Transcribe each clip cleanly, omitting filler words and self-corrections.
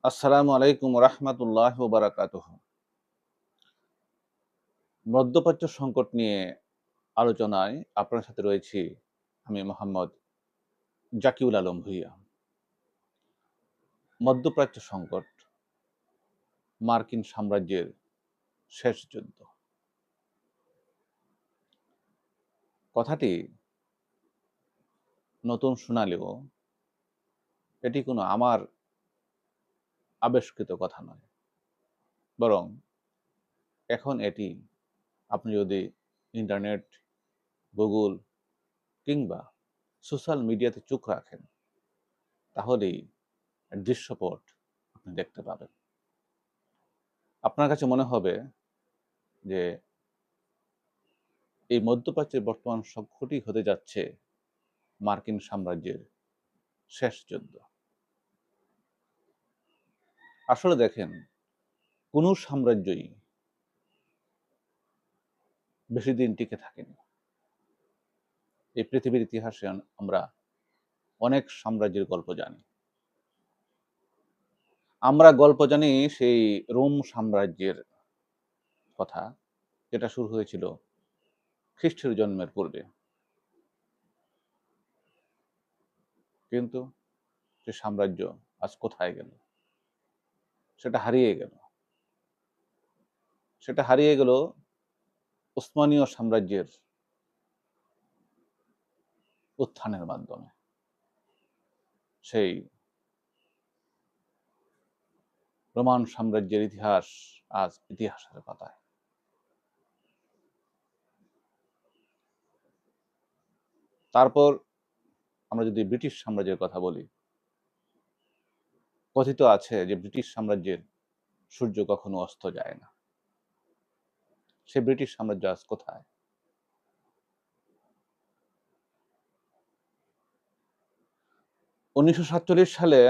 আসসালামু আলাইকুম রহমতুল্লাহ বারাকাতুহ। মধ্যপ্রাচ্য সংকট নিয়ে আলোচনায় আপনার সাথে রয়েছি আমি মোহাম্মদ জাকিউল আলম ভুইয়া। মধ্যপ্রাচ্য সংকট, মার্কিন সাম্রাজ্যের শেষ যুদ্ধ। কথাটি নতুন শোনালেও এটি কোনো আমার আবিষ্কৃত কথা নয়, বরং এখন এটি আপনি যদি ইন্টারনেট, গুগল কিংবা সোশ্যাল মিডিয়াতে চোখ রাখেন তাহলেই দৃশ্যপট আপনি দেখতে পাবেন। আপনার কাছে মনে হবে যে এই মধ্যপ্রাচ্যের বর্তমান সংকটই হতে যাচ্ছে মার্কিন সাম্রাজ্যের শেষ যুদ্ধ। আসলে দেখেন, কোনো সাম্রাজ্যই বেশি দিন টিকে থাকেনি। এই পৃথিবীর ইতিহাসে আমরা অনেক সাম্রাজ্যের গল্প জানি। আমরা গল্প জানি সেই রোম সাম্রাজ্যের কথা, যেটা শুরু হয়েছিল খ্রিস্টের জন্মের পূর্বে। কিন্তু সে সাম্রাজ্য আজ কোথায় গেল? সেটা হারিয়ে গেল। সেটা হারিয়ে গেল ওসমানীয় সাম্রাজ্যের উত্থানের মাধ্যমে। সেই রোমান সাম্রাজ্যের ইতিহাস আজ ইতিহাসের পাতায়। তারপর আমরা যদি ব্রিটিশ সাম্রাজ্যের কথা বলি, কথিত আছে যে ব্রিটিশ সাম্রাজ্যের সূর্য কখনো অস্ত যায় না। সে ব্রিটিশ সাম্রাজ্য আজ কোথায়? 1947 সালে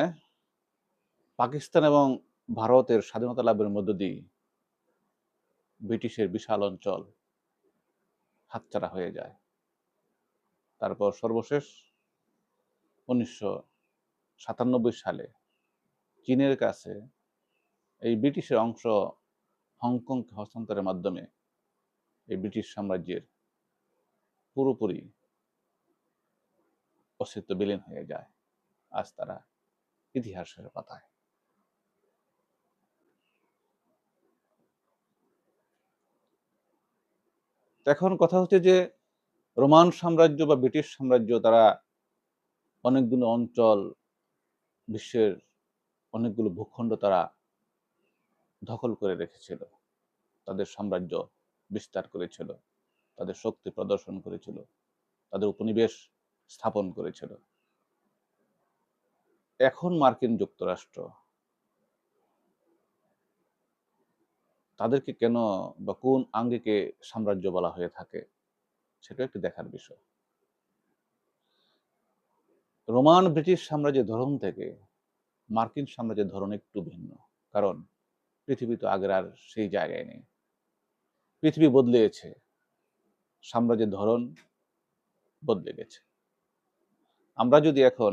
পাকিস্তান এবং ভারতের স্বাধীনতা লাভের মধ্য দিয়ে ব্রিটিশের বিশাল অঞ্চল হাতছাড়া হয়ে যায়। তারপর সর্বশেষ 1997 সালে চীনের কাছে এই ব্রিটিশের অংশ হংকংকে হস্তান্তরের মাধ্যমে এই ব্রিটিশ সাম্রাজ্যের পুরোপুরি অস্তিত্ব বিলীন হয়ে যায়। আজ তারা ইতিহাসের পাতায়। এখন কথা হচ্ছে যে রোমান সাম্রাজ্য বা ব্রিটিশ সাম্রাজ্য তারা অনেকগুলো অঞ্চল, বিশ্বের অনেকগুলো ভূখণ্ড তারা দখল করে রেখেছিল, তাদের সাম্রাজ্য বিস্তার করেছিল, তাদের শক্তি প্রদর্শন করেছিল, তাদের উপনিবেশ স্থাপন করেছিল। এখন মার্কিন যুক্তরাষ্ট্র তাদেরকে কেন বা কোন আঙ্গিকে সাম্রাজ্য বলা হয়ে থাকে সেটা একটু দেখার বিষয়। রোমান ব্রিটিশ সাম্রাজ্যের ধরন থেকে মার্কিন সাম্রাজ্যের ধরন একটু ভিন্ন, কারণ পৃথিবী তো আগের আর সেই জায়গায় নেই। পৃথিবী বদলেছে, সাম্রাজ্যের ধরন বদলে গেছে। আমরা যদি এখন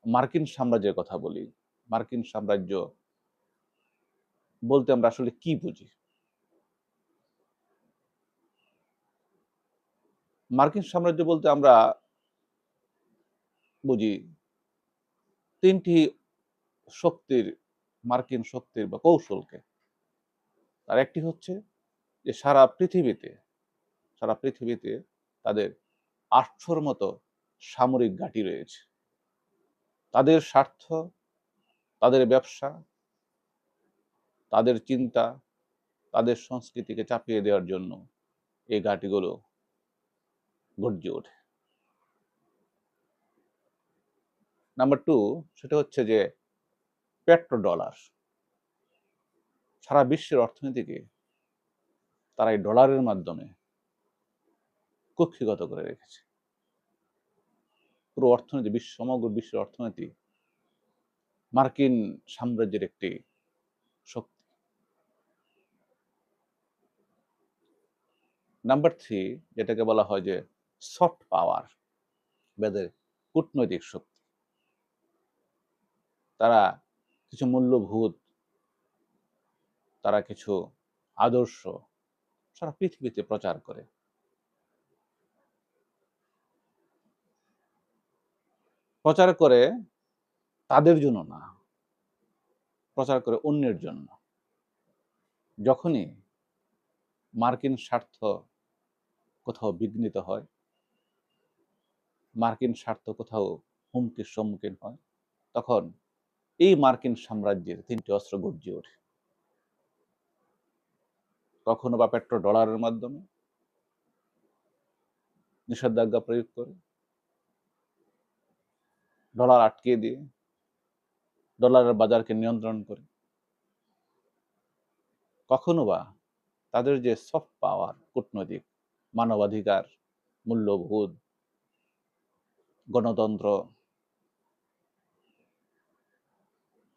মার্কিন সাম্রাজ্যের কথা বলি, মার্কিন সাম্রাজ্য বলতে আমরা আসলে কি বুঝি? মার্কিন সাম্রাজ্য বলতে আমরা বুঝি তিনটি শক্তির, মার্কিন শক্তির বা কৌশলকে। আর একটি হচ্ছে যে সারা পৃথিবীতে তাদের ৮০০-র মতো সামরিক ঘাঁটি রয়েছে। তাদের স্বার্থ, তাদের ব্যবসা, তাদের চিন্তা, তাদের সংস্কৃতিকে চাপিয়ে দেওয়ার জন্য এই ঘাঁটিগুলো গর্জে ওঠে। নাম্বার 2, সেটা হচ্ছে যে পেট্রো ডলার। সারা বিশ্বের অর্থনীতিকে তারা এই ডলারের মাধ্যমে কক্ষিগত করে রেখেছে। পুরো অর্থনীতি, সমগ্র বিশ্বের অর্থনীতি মার্কিন সাম্রাজ্যের একটি শক্তি। নাম্বার 3, যেটাকে বলা হয় যে সফট পাওয়ার, বেদের কূটনৈতিক শক্তি। তারা কিছু মূল্যবোধ, তারা কিছু আদর্শ সারা পৃথিবীতে প্রচার করে। প্রচার করে তাদের জন্য না, প্রচার করে অন্যের জন্য। যখনই মার্কিন স্বার্থ কোথাও বিঘ্নিত হয়, মার্কিন স্বার্থ কোথাও হুমকির সম্মুখীন হয়, তখন এই মার্কিন সাম্রাজ্যের ৩টি অস্ত্র গর্জে ওঠে। কখনো বা পেট্রো ডলারের মাধ্যমে নিষেধাজ্ঞা প্রয়োগ করে, ডলার আটকিয়ে দিয়ে ডলারের বাজারকে নিয়ন্ত্রণ করে, কখনো বা তাদের যে সফট পাওয়ার, কূটনৈতিক, মানবাধিকার, মূল্যবোধ, গণতন্ত্র,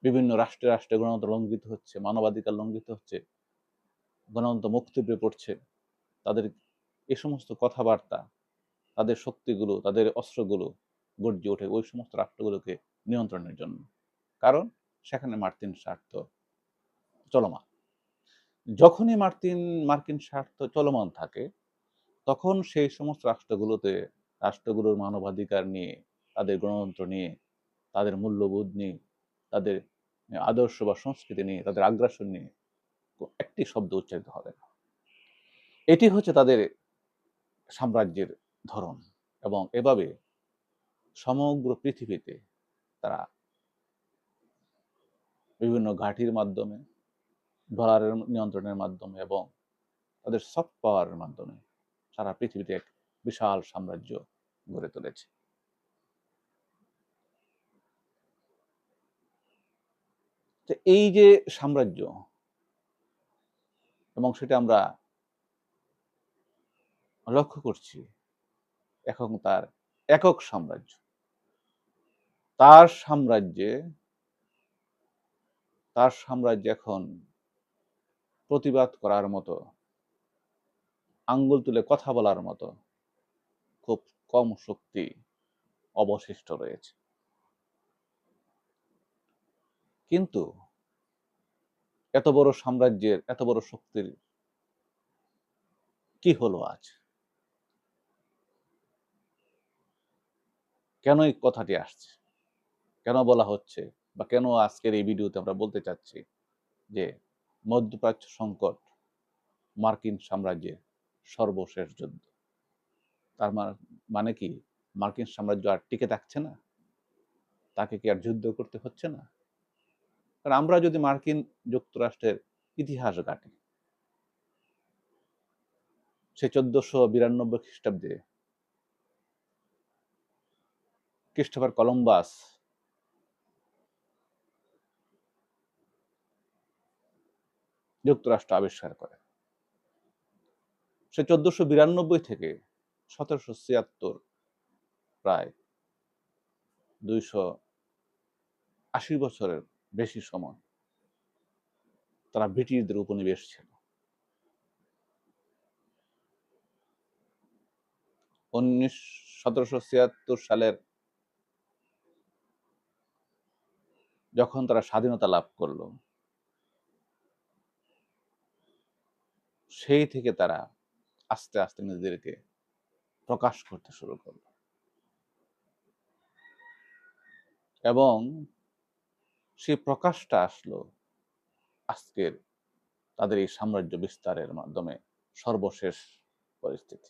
বিভিন্ন রাষ্ট্রে রাষ্ট্রে গণতন্ত্র লঙ্ঘিত হচ্ছে, মানবাধিকার লঙ্ঘিত হচ্ছে, গণতন্ত্র মুক্তিতে পড়ছে, তাদের এই সমস্ত কথাবার্তা, তাদের শক্তিগুলো, তাদের অস্ত্রগুলো গর্জে ওঠে ওই সমস্ত রাষ্ট্রগুলোকে নিয়ন্ত্রণের জন্য। কারণ সেখানে মার্কিন স্বার্থ চলমান। যখনই মার্কিন স্বার্থ চলমান থাকে, তখন সেই সমস্ত রাষ্ট্রগুলোর মানবাধিকার নিয়ে, তাদের গণতন্ত্র নিয়ে, তাদের মূল্যবোধ নিয়ে, তাদের আদর্শ বা সংস্কৃতি নিয়ে, তাদের আগ্রাসন নিয়ে একটি শব্দ উচ্চারিত হবে না। এটি হচ্ছে তাদের সাম্রাজ্যের ধরন, এবং এভাবে সমগ্র পৃথিবীতে তারা বিভিন্ন ঘাঁটির মাধ্যমে, ডলারের নিয়ন্ত্রণের মাধ্যমে এবং তাদের সফট পাওয়ারের মাধ্যমে সারা পৃথিবীতে এক বিশাল সাম্রাজ্য গড়ে তুলেছে। তো এই যে সাম্রাজ্য, এবং সেটা আমরা লক্ষ্য করছি, এখন তার একক সাম্রাজ্য। তার সাম্রাজ্যে এখন প্রতিবাদ করার মতো, আঙ্গুল তুলে কথা বলার মতো খুব কম শক্তি অবশিষ্ট রয়েছে। কিন্তু এত বড় সাম্রাজ্যের, এত বড় শক্তির কি হলো আজ? কেন এই কথাটি আসছে? কেন বলা হচ্ছে, বা কেন আজকের এই ভিডিওতে আমরা বলতে চাচ্ছি যে মধ্যপ্রাচ্য সংকট মার্কিন সাম্রাজ্যের সর্বশেষ যুদ্ধ। তার মানে কি মার্কিন সাম্রাজ্য আর টিকে থাকছে না? তাকে কি আর যুদ্ধ করতে হচ্ছে না? কারণ আমরা যদি মার্কিন যুক্তরাষ্ট্রের ইতিহাস ঘাঁটি, সে 1492 খ্রিস্টাব্দে ক্রিস্টোফার কলম্বাস যুক্তরাষ্ট্র আবিষ্কার করে। সে 1492 থেকে 1776, প্রায় 280 বছরের বেশি সময় তারা ব্রিটিশদের উপনিবেশ ছিল। 1776 সালের যখন তারা স্বাধীনতা লাভ করলো, সেই থেকে তারা আস্তে আস্তে নিজেদেরকে প্রকাশ করতে শুরু করলো, এবং সেই প্রকাশটা আসলো আজকের তাদের এই সাম্রাজ্য বিস্তারের মাধ্যমে সর্বশেষ পরিস্থিতি।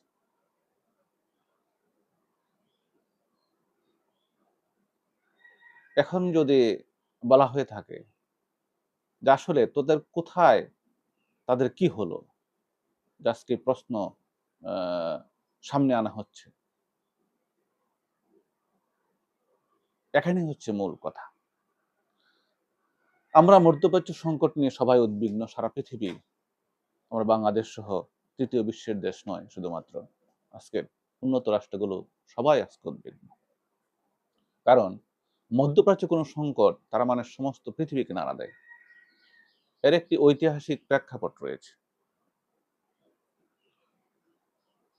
এখন যদি বলা হয়ে থাকে যে আসলে তোদের কোথায়, তাদের কি হলো, যে আজকে প্রশ্ন সামনে আনা হচ্ছে, এখানেই হচ্ছে মূল কথা। আমরা মধ্যপ্রাচ্য সংকট নিয়ে সবাই উদ্বিগ্ন, সারা পৃথিবী। আমরা বাংলাদেশ সহ তৃতীয় বিশ্বের দেশ নয় শুধুমাত্র, আজকের উন্নত রাষ্ট্রগুলো সবাই আজকে উদ্বিগ্ন। কারণ মধ্যপ্রাচ্য কোনো সংকট তারা মানে সমস্ত পৃথিবীকে নাড়া দেয়। এর একটি ঐতিহাসিক প্রেক্ষাপট রয়েছে।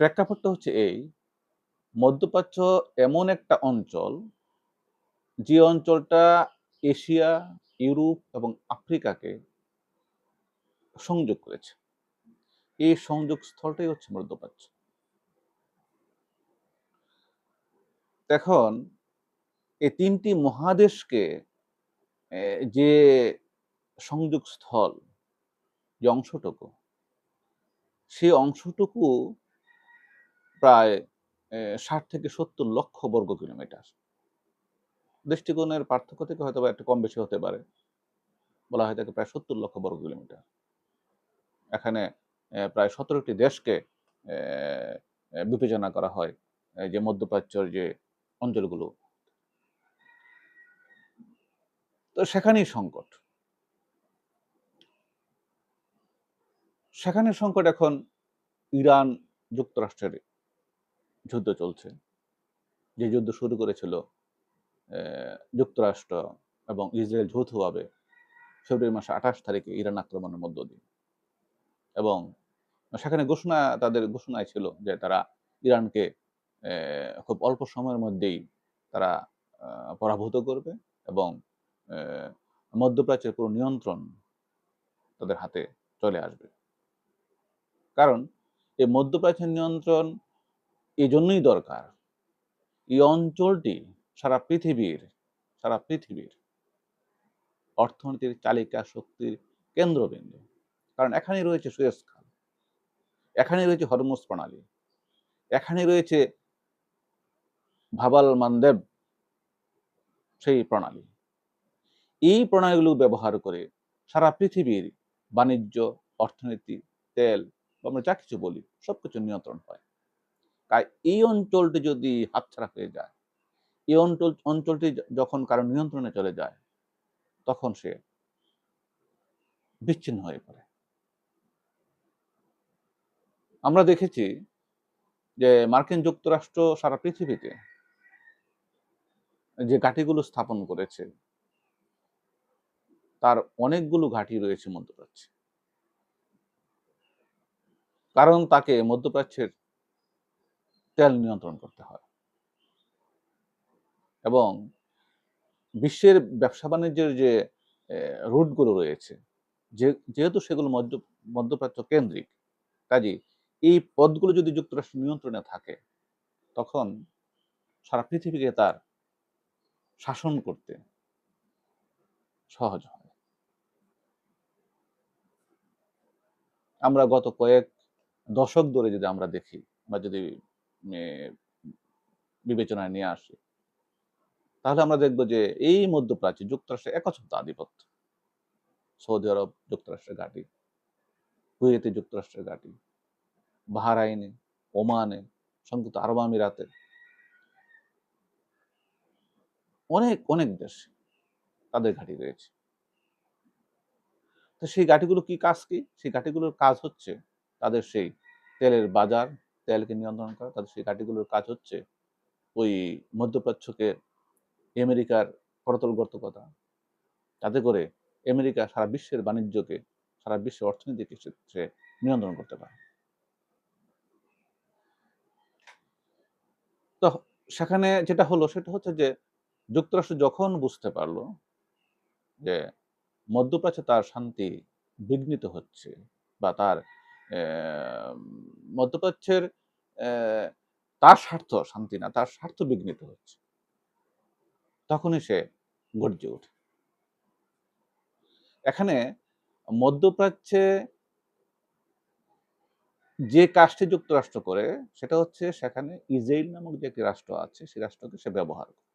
প্রেক্ষাপটটা হচ্ছে এই: মধ্যপ্রাচ্য এমন একটা অঞ্চল, যে অঞ্চলটা এশিয়া ইউরোপ এবং আফ্রিকাকে সংযোগ করেছে। এই সংযোগ স্থলটাই হচ্ছে মধ্যপ্রাচ্য। এখন এই ৩ টি মহাদেশকে যে সংযোগ স্থল, যে অংশটুকু, সেই অংশটুকু প্রায় ৬০ থেকে ৭০ লক্ষ বর্গ কিলোমিটার। দৃষ্টিকোণের পার্থক্য থেকে হয়তোবা একটু কম বেশি হতে পারে। বলা হয়ে থাকে প্রায় ৭০ লক্ষ বর্গ কিলোমিটার। এখানে প্রায় ১৭ টি দেশকে অ্যা বিবেচনা করা হয়। এই যে মধ্যপ্রাচ্যের যে অঞ্চলগুলো। তো সেখানেই সংকট। সেখানে সংকট এখন ইরান যুক্তরাষ্ট্রের যুদ্ধ চলছে। যে যুদ্ধ শুরু করেছিল যুক্তরাষ্ট্র এবং ইসরায়েল যৌথভাবে ফেব্রুয়ারি মাসের ২৮ তারিখে ইরান আক্রমণের মধ্য দিয়ে। এবং সেখানে তাদের ঘোষণায় ছিল যে তারা ইরানকে খুব অল্প সময়ের মধ্যেই তারা পরাভূত করবে এবং মধ্যপ্রাচ্যের পুরো নিয়ন্ত্রণ তাদের হাতে চলে আসবে। কারণ এই মধ্যপ্রাচ্যের নিয়ন্ত্রণ এজন্যই দরকার। এই অঞ্চলটি সারা পৃথিবীর অর্থনীতির চালিকা শক্তির কেন্দ্রবিন্দু। কারণ এখানেই রয়েছে সুয়েজ খাল, এখানেই রয়েছে হরমুজ প্রণালী, এখানেই রয়েছে বাব আল মানদেব সেই প্রণালী। এই প্রণালীগুলো ব্যবহার করে সারা পৃথিবীর বাণিজ্য, অর্থনীতি, তেল বা আমরা যা কিছু বলি সবকিছু নিয়ন্ত্রণ হয়। তাই এই অঞ্চলটি যদি হাতছাড়া হয়ে যায়, এই অঞ্চলটি যখন কারো নিয়ন্ত্রণে চলে যায়, তখন সে বিচ্ছিন্ন হয়ে পড়ে। আমরা দেখেছি যে মার্কিন যুক্তরাষ্ট্র সারা পৃথিবীতে যে ঘাঁটিগুলো স্থাপন করেছে, তার অনেকগুলো ঘাঁটি রয়েছে মধ্যপ্রাচ্যে। কারণ তাকে মধ্যপ্রাচ্যের তেল নিয়ন্ত্রণ করতে হয় এবং বিশ্বের ব্যবসা-বাণিজ্যের যে রুটগুলো রয়েছে, যেহেতু সেগুলো মধ্যপ্রাচ্য কেন্দ্রিক, কাজেই এই পথগুলো যদি যুক্তরাষ্ট্রের নিয়ন্ত্রণে থাকে, তখন সারা পৃথিবীকে তার শাসন করতে সহজ হয়। আমরা গত কয়েক দশক ধরে যদি আমরা দেখি বা যদি এ বিবেচনায় নিয়ে আসি, তাহলে আমরা দেখব যে এই মধ্যপ্রাচ্যে যুক্তরাষ্ট্রের একচ্ছত্র আধিপত্য। সৌদি আরব যুক্তরাষ্ট্রের ঘাঁটি, কুয়েতে যুক্তরাষ্ট্রের ঘাঁটি, বাহরাইনে, ওমানে, সংযুক্ত আরব আমিরাতে, অনেক দেশে তাদের ঘাঁটি রয়েছে। তো সেই ঘাঁটিগুলো কি? সেই ঘাঁটিগুলোর কাজ হচ্ছে তাদের সেই তেলের বাজার, তেলকে নিয়ন্ত্রণ করা। তাদের সেই ঘাঁটিগুলোর কাজ হচ্ছে ওই মধ্যপ্রাচ্যকে আমেরিকার করতল গর্ত করা। যাতে করে আমেরিকা সারা বিশ্বের বাণিজ্যকে, সারা বিশ্বের অর্থনীতিকে সে নিয়ন্ত্রণ করতে পারে। তো সেখানে যেটা হলো সেটা হচ্ছে যে যুক্তরাষ্ট্র যখন বুঝতে পারল যে মধ্যপ্রাচ্যে তার শান্তি বিঘ্নিত হচ্ছে বা তার মধ্যপ্রাচ্যের তার স্বার্থ শান্তি না, তার স্বার্থ বিঘ্নিত হচ্ছে, তখনই সে গর্জে ওঠে। এখানে মধ্যপ্রাচ্যে যে কাজটি যুক্তরাষ্ট্র করে সেটা হচ্ছে সেখানে ইসরায়েল নামক যে একটি রাষ্ট্র আছে সেই রাষ্ট্রকে সে ব্যবহার করে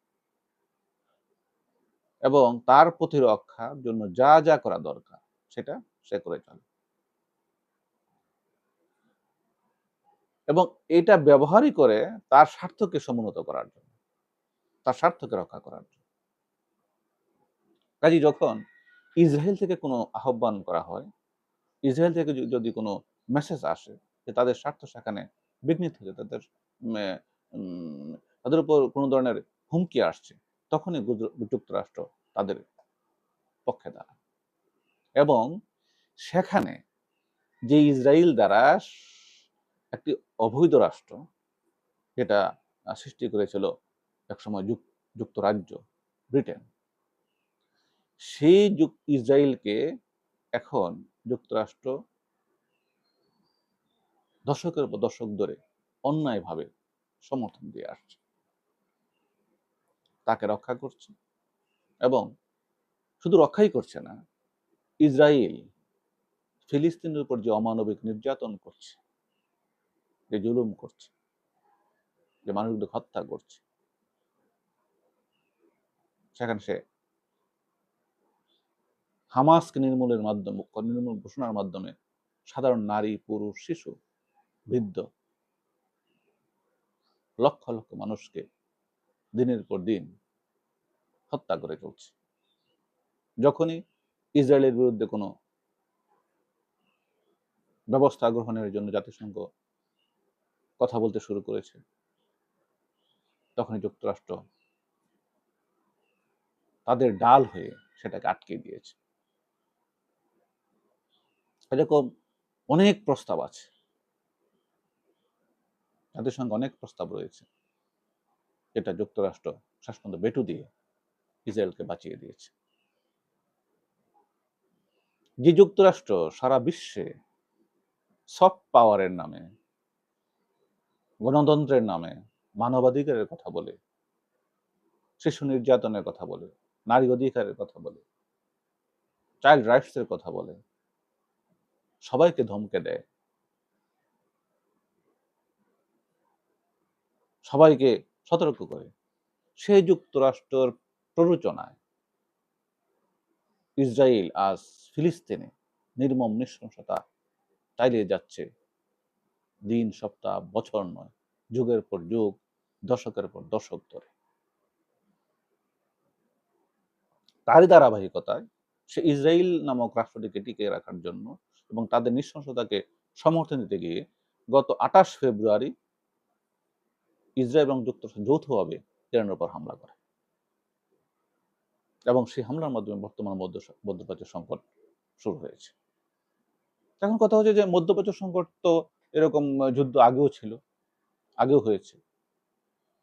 এবং তার প্রতিরক্ষার জন্য যা করা দরকার সেটা সে করে চলে এবং এটা ব্যবহারই করে তার স্বার্থকে সমুন্নত করার জন্য, তার স্বার্থকে রক্ষা করার জন্য। কাজেই যখন ইসরায়েল থেকে কোনো আহ্বান করা হয়, ইসরায়েল থেকে যদি কোনো মেসেজ আসে যে তাদের স্বার্থ সেখানে বিঘ্নিত হচ্ছে, মে উম তাদের উপর কোনো ধরনের হুমকি আসছে, তখনই যুক্তরাষ্ট্র তাদের পক্ষে দাঁড়ায় এবং সেখানে যে ইসরায়েল দ্বারা একটি অবৈধ রাষ্ট্র যেটা সৃষ্টি করেছিল একসময় যুক্তরাজ্য, ব্রিটেন। সেই ইসরায়েলকে এখন যুক্তরাষ্ট্র দশকের পর দশক ধরে অন্যায়ভাবে সমর্থন দিয়ে আসছে, তাকে রক্ষা করছে। এবং শুধু রক্ষাই করছে না, ইসরায়েল ফিলিস্তিনের উপর যে অমানবিক নির্যাতন করছে, যে জুলুম করছে, যে মানুষদের হত্যা করছে, সেখানে সে হামাসকে নির্মূলের মাধ্যমে, নির্মূল ঘোষণার মাধ্যমে সাধারণ নারী, পুরুষ, শিশু, বৃদ্ধ লক্ষ লক্ষ মানুষকে দিনের পর দিন হত্যা করে চলছে। যখনই ইসরায়েলের বিরুদ্ধে কোনো ব্যবস্থা গ্রহণের জন্য জাতিসংঘ কথা বলতে শুরু করেছে, তখনই যুক্তরাষ্ট্র তাদের ডাল হয়ে সেটাকে আটকে দিয়েছে। এরকম অনেক প্রস্তাব আছে, জাতিসংঘে অনেক প্রস্তাব রয়েছে, যেটা যুক্তরাষ্ট্র শেষ পর্যন্ত বেটু দিয়ে ইসরায়েলকে বাঁচিয়ে দিয়েছে। যে যুক্তরাষ্ট্র সারা বিশ্বে সফট পাওয়ারের নামে, গণতন্ত্রের নামে, মানবাধিকারের কথা বলে, শিশু নির্যাতনের কথা বলে, নারী অধিকারের কথা বলে, চাইল্ড রাইটস এর কথা বলে, সবাইকে ধমকে দেয়, সবাইকে সতর্ক করে, সেই যুক্তরাষ্ট্রের প্ররোচনায় ইসরায়েল আজ ফিলিস্তিনে নির্মম নৃশংসতা চালিয়ে যাচ্ছে, দিন, সপ্তাহ, বছর নয়, যুগের পর যুগ, দশকের পর দশক ধরে। তারই ধারাবাহিকতায় সে ইসরায়েল নামক রাষ্ট্রটিকে টিকিয়ে রাখার জন্য এবং তাদের নৃশংসতাকে সমর্থন দিতে গিয়ে গত 28 ফেব্রুয়ারি ইসরায়েল এবং যুক্তরাষ্ট্র যৌথভাবে ইরানের উপর হামলা করে, এবং সেই হামলার মাধ্যমে বর্তমান মধ্যপ্রাচ্য সংকট শুরু হয়েছে। এখন কথা হচ্ছে যে মধ্যপ্রাচ্য সংকট তো এরকম যুদ্ধ আগেও ছিল, আগেও হয়েছে।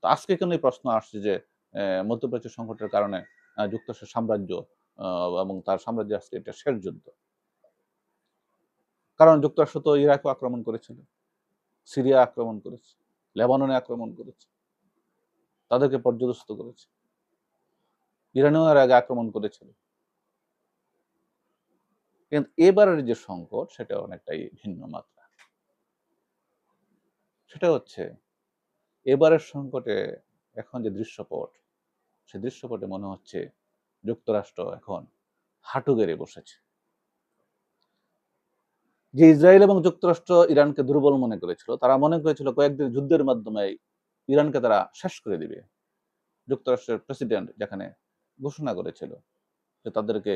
তো আজকে কেন এই প্রশ্ন আসছে যে মধ্যপ্রাচ্য সংকটের কারণে যুক্তরাষ্ট্রের সাম্রাজ্য এবং তার সাম্রাজ্যের আজকে এটা শেষ যুদ্ধ? কারণ যুক্তরাষ্ট্র তো ইরাকও আক্রমণ করেছিল, সিরিয়া আক্রমণ করেছে, লেবাননে আক্রমণ করেছে, তাদেরকে পর্যদস্ত করেছে, ইরানেও এর আগে আক্রমণ করেছিল। কিন্তু এবারের যে সংকট সেটা অনেকটাই ভিন্ন মাত্রা। সেটা হচ্ছে এবারের সংকটে এখন যে দৃশ্যপট, সে দৃশ্যপটে মনে হচ্ছে যুক্তরাষ্ট্র এখন হাঁটু গেড়ে বসেছে। যে ইসরায়েল এবং যুক্তরাষ্ট্র ইরানকে দুর্বল মনে করেছিল, তারা মনে করেছিল কয়েকদিন যুদ্ধের মাধ্যমে ইরানকে তারা শেষ করে দিবে। যুক্তরাষ্ট্রের প্রেসিডেন্ট যেখানে ঘোষণা করেছিল যে তাদেরকে,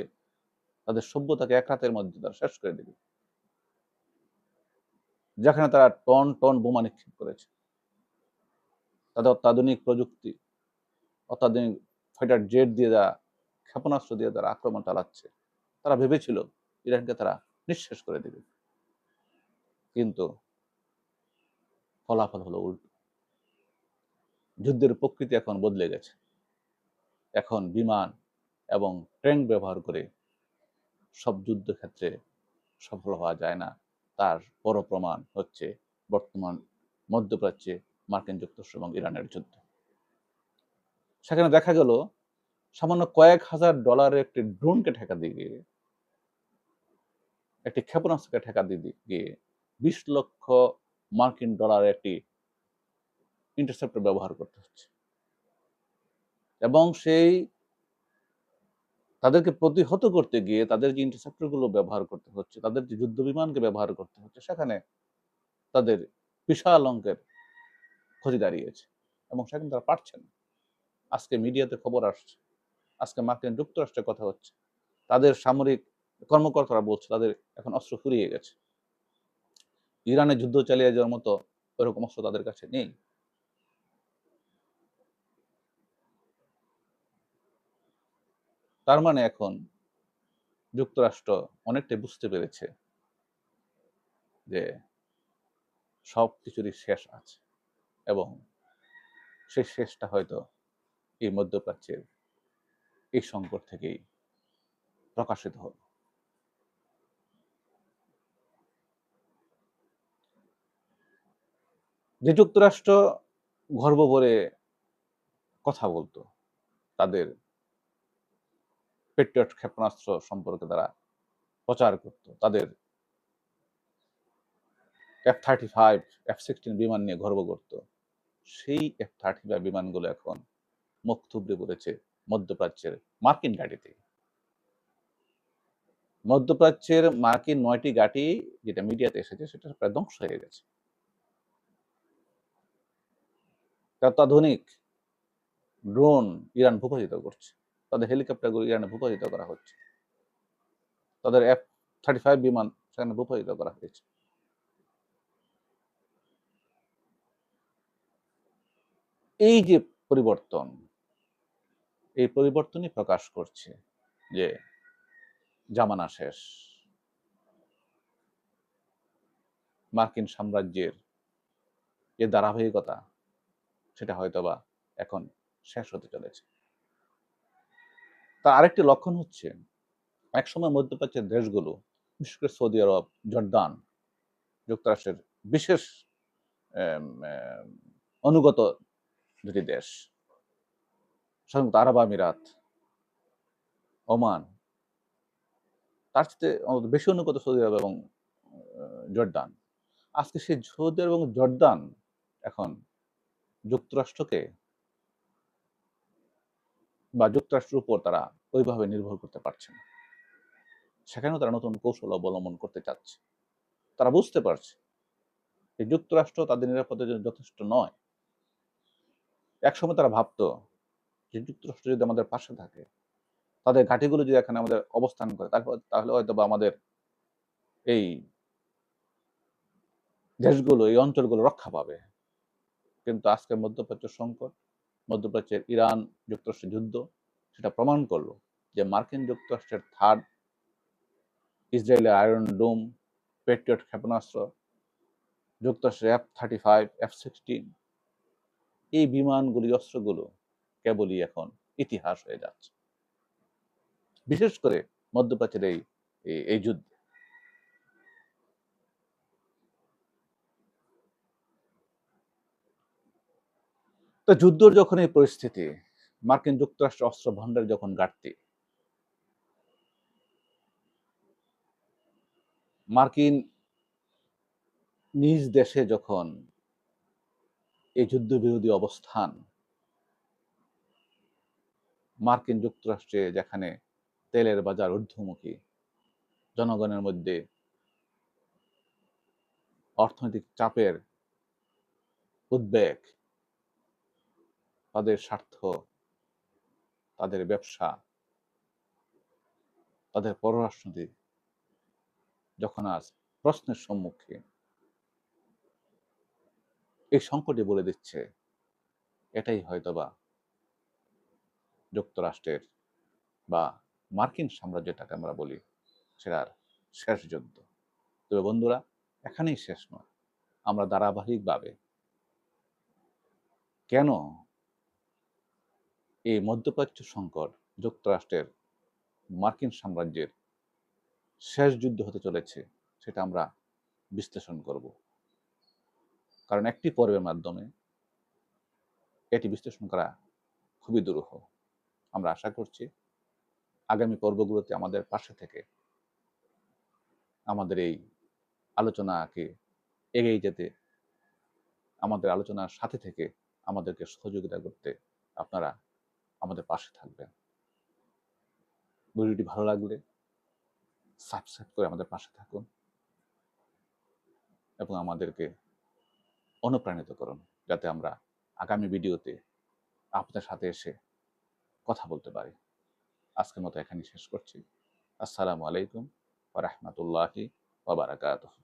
তাদের সভ্যতাকে এক রাতের মধ্যে তারা শেষ করে দিবে, যেখানে তারা টন টন বোমা নিক্ষেপ করেছে, তাদের অত্যাধুনিক প্রযুক্তি, অত্যাধুনিক ফাইটার জেট দিয়ে তারা, ক্ষেপণাস্ত্র দিয়ে তারা আক্রমণ চালাচ্ছে। তারা ভেবেছিল ইরানকে তারা নিঃশেষ করে দেবে, কিন্তু ফলাফল হলো উল্টো। যুদ্ধের প্রকৃতি এখন বদলে গেছে। এখন বিমান এবং ট্যাঙ্ক ব্যবহার করে সব যুদ্ধক্ষেত্রে সফল হওয়া যায় না। তার বড় প্রমাণ হচ্ছে বর্তমান মধ্যপ্রাচ্যে মার্কিন যুক্তরাষ্ট্র এবং ইরানের যুদ্ধ। সেখানে দেখা গেল সামান্য কয়েক হাজার ডলারের একটি ড্রোনকে ঠেকা দিয়ে গিয়ে, একটি ক্ষেপণাস্ত্রকে ঠেকা দিয়ে গিয়ে 20 লক্ষ মার্কিন ডলারের একটি ইন্টারসেপ্টর ব্যবহার করতে হচ্ছে, এবং সেই তাদেরকে প্রতিহত করতে গিয়ে তাদের যে ইন্টারসেপ্টর গুলো ব্যবহার করতে হচ্ছে, তাদের যে যুদ্ধ বিমানকে ব্যবহার করতে হচ্ছে, সেখানে তাদের বিশাল অঙ্কের ক্ষতি দাঁড়িয়েছে, এবং সেখানে তারা পারছে না। আজকে মিডিয়াতে খবর আসছে, আজকে মার্কিন যুক্তরাষ্ট্রের কথা হচ্ছে, তাদের সামরিক কর্মকর্তারা বলছে তাদের এখন অস্ত্র ফুরিয়ে গেছে, ইরানে যুদ্ধ চালিয়ে যাওয়ার মতো ওরকম অস্ত্র তাদের কাছে নেই। তার মানে এখন যুক্তরাষ্ট্র অনেকটাই বুঝতে পেরেছে যে সব কিছুরই শেষ আছে, এবং সেই শেষটা হয়তো এই মধ্যপ্রাচ্যের এই সংকট থেকেই প্রকাশিত হলো। যে যুক্তরাষ্ট্র গর্ব ভরে কথা বলতো, তাদের পেট্রিয়ট ক্ষেপণাস্ত্র সম্পর্কে তারা প্রচার করত, তাদের F-35, F-16 বিমান নিয়ে গর্ব করত, সেই F-35 বিমানগুলো এখন মুখ থুবড়ে পড়েছে মধ্যপ্রাচ্যের মার্কিন ঘাঁটিতে। মধ্যপ্রাচ্যের মার্কিন ৯টি ঘাঁটি, যেটা মিডিয়াতে এসেছে, সেটা প্রায় ধ্বংস হয়ে গেছে। অত্যাধুনিক ড্রোন ইরান ভূপাতিত করছে, তাদের হেলিকপ্টারগুলো ইরানে ভূপাতিত করা হচ্ছে, তাদের F-35 বিমান সেখানে ভূপাতিত করা হয়েছে। এই যে পরিবর্তন, এই পরিবর্তনই প্রকাশ করছে যে জামানা শেষ, মার্কিন সাম্রাজ্যের যে ধারাবাহিকতা, সেটা হয়তোবা এখন শেষ হতে চলেছে। তার আরেকটি লক্ষণ হচ্ছে, একসময় মধ্যপ্রাচ্যের দেশগুলো, বিশেষ করে সৌদি আরব, জর্দান, যুক্তরাষ্ট্রের বিশেষ অনুগত দুটি দেশ, সংযুক্ত আরব আমিরাত, ওমান, তার চেয়ে বেশি অনুগত সৌদি আরব এবং জর্দান। আজকে সেই সৌদি আরব এবং জর্দান এখন যুক্তরাষ্ট্রকে বা যুক্তরাষ্ট্রের উপর তারা ওইভাবে নির্ভর করতে পারছে না। সেখানেও তারা নতুন কৌশল অবলম্বন করতে চাচ্ছে। তারা বুঝতে পারছে যে যুক্তরাষ্ট্র তাদের নিরাপত্তার জন্য যথেষ্ট নয়। একসময় তারা ভাবতো যে যুক্তরাষ্ট্র যদি আমাদের পাশে থাকে, তাদের ঘাঁটিগুলো যদি এখানে আমাদের অবস্থান করে, তাহলে হয়তো বা আমাদের এই দেশগুলো, এই অঞ্চলগুলো রক্ষা পাবে। কিন্তু আজকে মধ্যপ্রাচ্য সংকট, মধ্যপ্রাচ্যের ইরান যুক্তরাষ্ট্রের যুদ্ধ, সেটা প্রমাণ করলো যে মার্কিন যুক্তরাষ্ট্রের থার্ড, ইসরায়েলের আয়রন ডোম, পেট্রিয়ট ক্ষেপণাস্ত্র, যুক্তরাষ্ট্রের F-35, F-16, এই বিমানগুলি, অস্ত্রগুলো কেবলই এখন ইতিহাস হয়ে যাচ্ছে, বিশেষ করে মধ্যপ্রাচ্যের এই যুদ্ধ। তো যুদ্ধর যখন এই পরিস্থিতি, মার্কিন যুক্তরাষ্ট্র অস্ত্র ভান্ডার যখন ঘাটতি, মার্কিন নিজ দেশে যখন এই যুদ্ধবিরোধী অবস্থান, মার্কিন যুক্তরাষ্ট্রে যেখানে তেলের বাজার ঊর্ধ্বমুখী, জনগণের মধ্যে অর্থনৈতিক চাপের উদ্বেগ, তাদের স্বার্থ, তাদের ব্যবসা, তাদের পররাষ্ট্রনীতি যখন আজ প্রশ্নের সম্মুখীন, এই সংকটই বলে দিচ্ছে এটাই হয়তোবা যুক্তরাষ্ট্রের বা মার্কিন সাম্রাজ্যটাকে আমরা বলি, সেটার শেষ যুদ্ধ। তবে বন্ধুরা, এখানেই শেষ নয়। আমরা ধারাবাহিকভাবে কেন এই মধ্যপ্রাচ্য সংকট যুক্তরাষ্ট্রের মার্কিন সাম্রাজ্যের শেষ যুদ্ধ হতে চলেছে, সেটা আমরা বিশ্লেষণ করব। কারণ একটি পর্বের মাধ্যমে এটি বিশ্লেষণ করা খুবই দুরূহ। আমরা আশা করছি আগামী পর্বগুলোতে আমাদের পাশে থেকে আমাদের এই আলোচনাকে এগিয়ে যেতে, আমাদের আলোচনার সাথে থেকে আমাদেরকে সহযোগিতা করতে আপনারা আমাদের পাশে থাকবেন। ভিডিওটি ভালো লাগলে সাবস্ক্রাইব করে আমাদের পাশে থাকুন এবং আমাদেরকে অনুপ্রাণিত করুন, যাতে আমরা আগামী ভিডিওতে আপনাদের সাথে এসে কথা বলতে পারি। আজকের মতো এখানেই শেষ করছি। আসসালামু আলাইকুম ওয়া রাহমাতুল্লাহি ওয়া বারাকাতুহু।